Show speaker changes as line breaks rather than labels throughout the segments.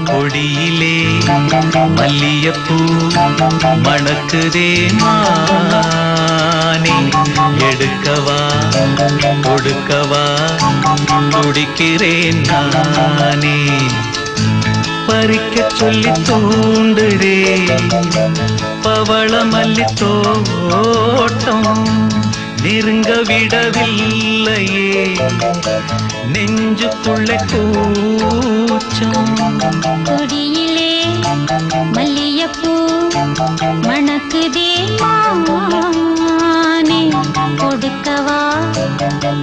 கொடியிலே மல்லியப்பூ மணக்குதே மானே, எடுக்கவா கொடுக்கவா துடிக்கிறேன் நானே. பறிக்க சொல்லி தூண்டுதே பவள மல்லி தோட்டம், நெருங்க விடவில்லையே நெஞ்சுக்குள்ள கூச்சம்.
கொடியிலே மல்லியப்பூ மணக்குதே மானே, கொடுக்கவா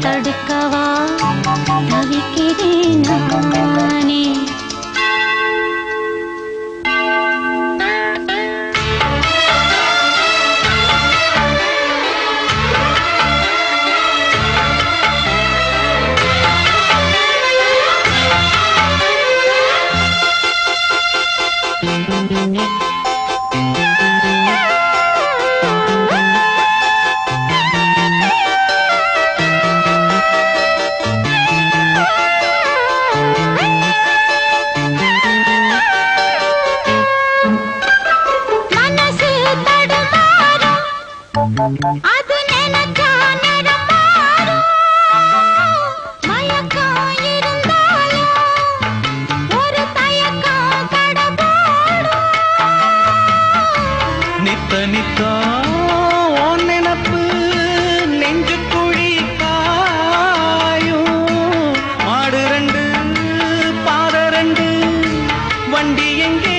தடுக்கவா தவிக்கிறேன் நானே. அது நினைச்சா நேரம் மாறும், மயக்கம் இருந்தாலும் ஒரு தயக்கம் தடபோடும்.
நித்த நித்தா உன் நினப்பு நெஞ்சு குழி காயும், மாடு ரெண்டு பாத ரெண்டு வண்டி எங்கே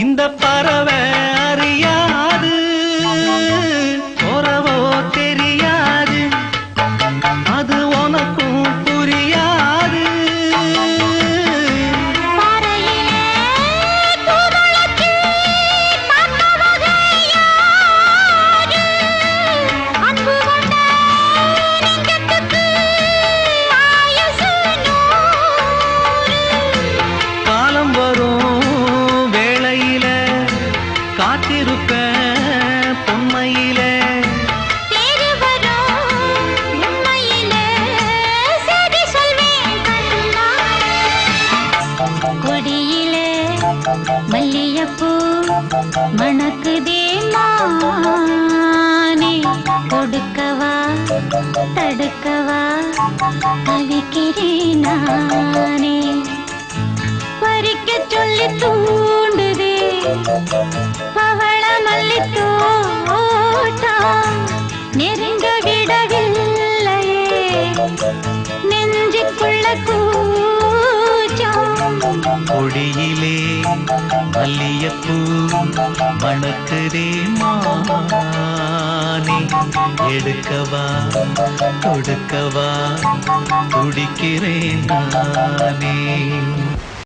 இந்த பறவை அறியாது, உறவோ தெரியாது, அது உனக்கும் புரியாது. காலம் வரும் காத்திருப்பேன் பொன்மையிலே,
தேடி வரும் உண்மையிலே சரி சொல்வேன் கண்ணா. கொடியிலே மல்லியப்பூ மணக்குதே மானே, கொடுக்கவா தடுக்கவா தவிக்கிறேன் நானே. பறிக்க சொல்லி தூண்டுதே பவள மல்லி தோட்டம், நெருங்க விடவில்லையே நெஞ்சுக்குள்ள கூச்சம்.
கொடியிலே மல்லியப்பூ மணக்குதே மானே, எடுக்கவா கொடுக்கவா துடிக்கிறேன் நானே.